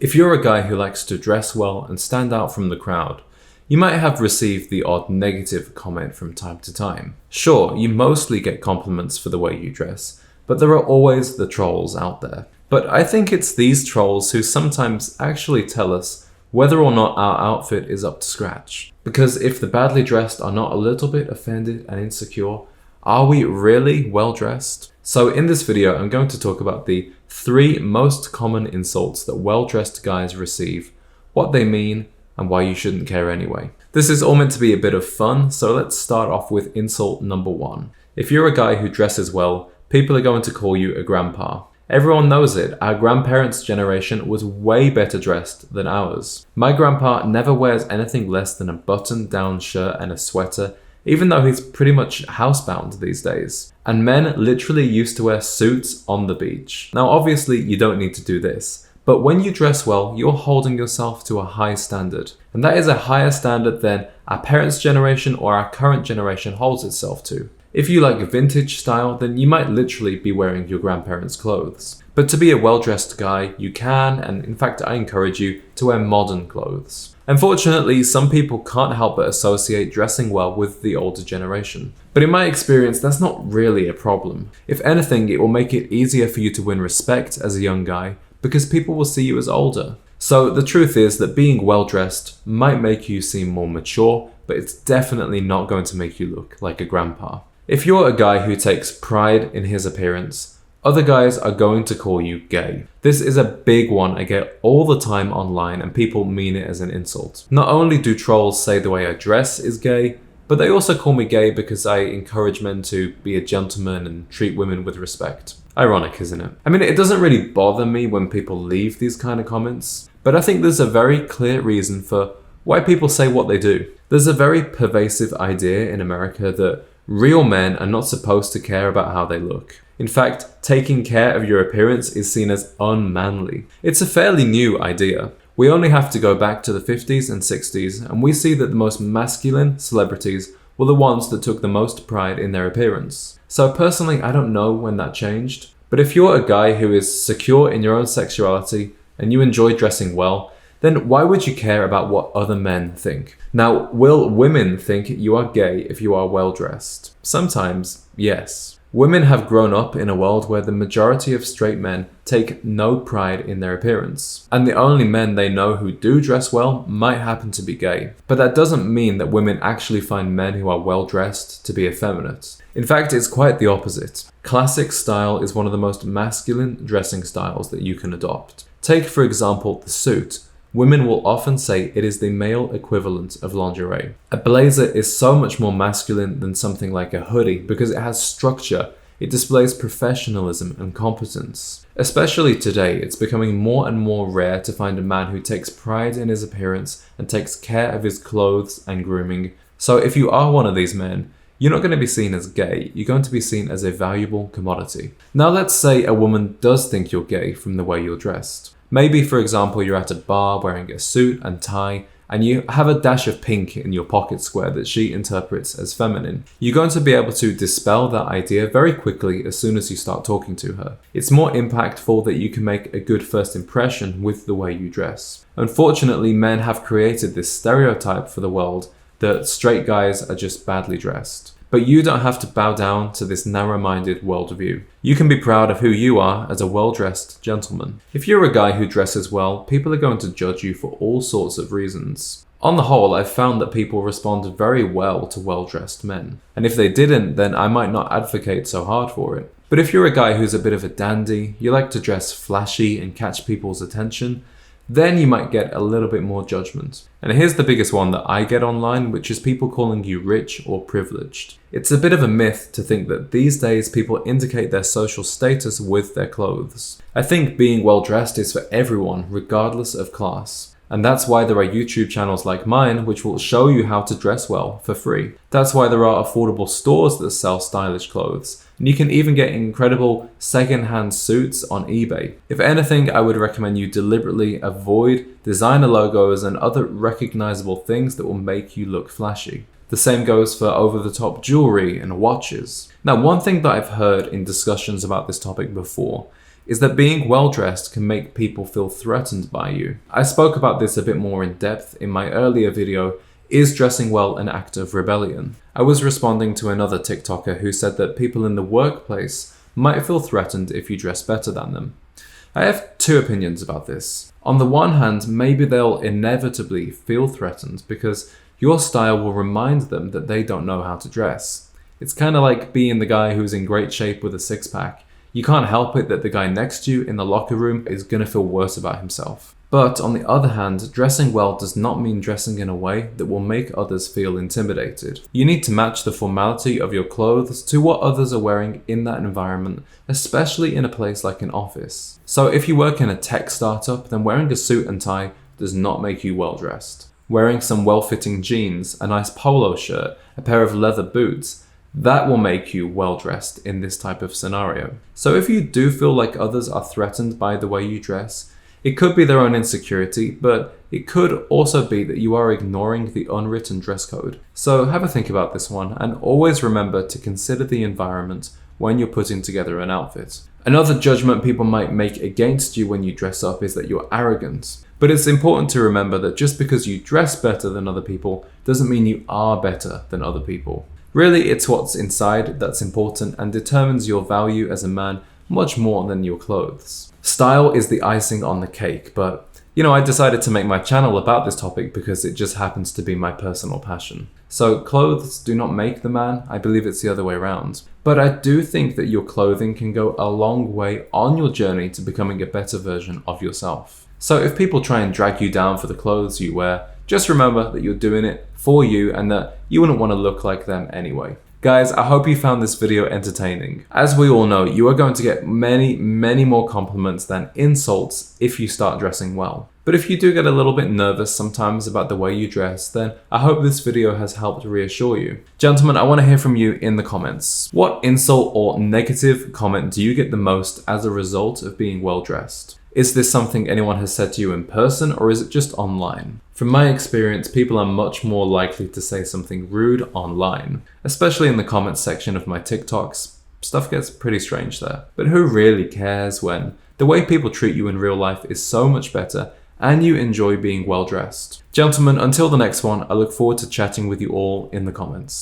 If you're a guy who likes to dress well and stand out from the crowd, you might have received the odd negative comment from time to time. Sure, you mostly get compliments for the way you dress, but there are always the trolls out there. But I think it's these trolls who sometimes actually tell us whether or not our outfit is up to scratch. Because if the badly dressed are not a little bit offended and insecure, are we really well dressed? So in this video, I'm going to talk about the 3 most common insults that well-dressed guys receive, what they mean, and why you shouldn't care anyway. This is all meant to be a bit of fun, so let's start off with insult number 1. If you're a guy who dresses well, people are going to call you a grandpa. Everyone knows it, our grandparents' generation was way better dressed than ours. My grandpa never wears anything less than a button-down shirt and a sweater, even though he's pretty much housebound these days. And men literally used to wear suits on the beach. Now obviously you don't need to do this, but when you dress well, you're holding yourself to a high standard. And that is a higher standard than our parents' generation or our current generation holds itself to. If you like vintage style, then you might literally be wearing your grandparents' clothes. But to be a well-dressed guy, you can, and in fact I encourage you, to wear modern clothes. Unfortunately, some people can't help but associate dressing well with the older generation. But in my experience, that's not really a problem. If anything, it will make it easier for you to win respect as a young guy, because people will see you as older. So the truth is that being well-dressed might make you seem more mature, but it's definitely not going to make you look like a grandpa. If you're a guy who takes pride in his appearance, other guys are going to call you gay. This is a big one I get all the time online, and people mean it as an insult. Not only do trolls say the way I dress is gay, but they also call me gay because I encourage men to be a gentleman and treat women with respect. Ironic, isn't it? I mean, it doesn't really bother me when people leave these kind of comments, but I think there's a very clear reason for why people say what they do. There's a very pervasive idea in America that real men are not supposed to care about how they look. In fact, taking care of your appearance is seen as unmanly. It's a fairly new idea. We only have to go back to the 50s and 60s, and we see that the most masculine celebrities were the ones that took the most pride in their appearance. So personally, I don't know when that changed, but if you're a guy who is secure in your own sexuality and you enjoy dressing well, then why would you care about what other men think? Now, will women think you are gay if you are well dressed? Sometimes, yes. Women have grown up in a world where the majority of straight men take no pride in their appearance, and the only men they know who do dress well might happen to be gay. But that doesn't mean that women actually find men who are well dressed to be effeminate. In fact, it's quite the opposite. Classic style is one of the most masculine dressing styles that you can adopt. Take, for example, the suit. Women will often say it is the male equivalent of lingerie. A blazer is so much more masculine than something like a hoodie because it has structure, it displays professionalism and competence. Especially today, it's becoming more and more rare to find a man who takes pride in his appearance and takes care of his clothes and grooming. So if you are one of these men, you're not going to be seen as gay, you're going to be seen as a valuable commodity. Now let's say a woman does think you're gay from the way you're dressed. Maybe, for example, you're at a bar wearing a suit and tie, and you have a dash of pink in your pocket square that she interprets as feminine. You're going to be able to dispel that idea very quickly as soon as you start talking to her. It's more impactful that you can make a good first impression with the way you dress. Unfortunately, men have created this stereotype for the world that straight guys are just badly dressed. But you don't have to bow down to this narrow-minded worldview. You can be proud of who you are as a well-dressed gentleman. If you're a guy who dresses well, people are going to judge you for all sorts of reasons. On the whole, I've found that people respond very well to well-dressed men. And if they didn't, then I might not advocate so hard for it. But if you're a guy who's a bit of a dandy, you like to dress flashy and catch people's attention, then you might get a little bit more judgment. And here's the biggest one that I get online, which is people calling you rich or privileged. It's a bit of a myth to think that these days people indicate their social status with their clothes. I think being well dressed is for everyone, regardless of class. And that's why there are YouTube channels like mine which will show you how to dress well for free. That's why there are affordable stores that sell stylish clothes. And you can even get incredible second-hand suits on eBay. If anything, I would recommend you deliberately avoid designer logos and other recognizable things that will make you look flashy. The same goes for over-the-top jewelry and watches. Now, one thing that I've heard in discussions about this topic before is that being well dressed can make people feel threatened by you. I spoke about this a bit more in depth in my earlier video, Is Dressing Well an Act of Rebellion? I was responding to another TikToker who said that people in the workplace might feel threatened if you dress better than them. I have two opinions about this. On the one hand, maybe they'll inevitably feel threatened because your style will remind them that they don't know how to dress. It's kind of like being the guy who's in great shape with a six-pack. You can't help it that the guy next to you in the locker room is going to feel worse about himself. But on the other hand, dressing well does not mean dressing in a way that will make others feel intimidated. You need to match the formality of your clothes to what others are wearing in that environment, especially in a place like an office. So if you work in a tech startup, then wearing a suit and tie does not make you well dressed. Wearing some well-fitting jeans, a nice polo shirt, a pair of leather boots, that will make you well dressed in this type of scenario. So if you do feel like others are threatened by the way you dress, it could be their own insecurity, but it could also be that you are ignoring the unwritten dress code. So have a think about this one, and always remember to consider the environment when you're putting together an outfit. Another judgment people might make against you when you dress up is that you're arrogant. But it's important to remember that just because you dress better than other people doesn't mean you are better than other people. Really, it's what's inside that's important and determines your value as a man much more than your clothes. Style is the icing on the cake, but I decided to make my channel about this topic because it just happens to be my personal passion. So clothes do not make the man, I believe it's the other way around. But I do think that your clothing can go a long way on your journey to becoming a better version of yourself. So if people try and drag you down for the clothes you wear, just remember that you're doing it for you and that you wouldn't want to look like them anyway. Guys, I hope you found this video entertaining. As we all know, you are going to get many more compliments than insults if you start dressing well. But if you do get a little bit nervous sometimes about the way you dress, then I hope this video has helped reassure you. Gentlemen, I want to hear from you in the comments. What insult or negative comment do you get the most as a result of being well dressed? Is this something anyone has said to you in person, or is it just online? From my experience, people are much more likely to say something rude online, especially in the comments section of my TikToks. Stuff gets pretty strange there. But who really cares when the way people treat you in real life is so much better and you enjoy being well dressed? Gentlemen, until the next one, I look forward to chatting with you all in the comments.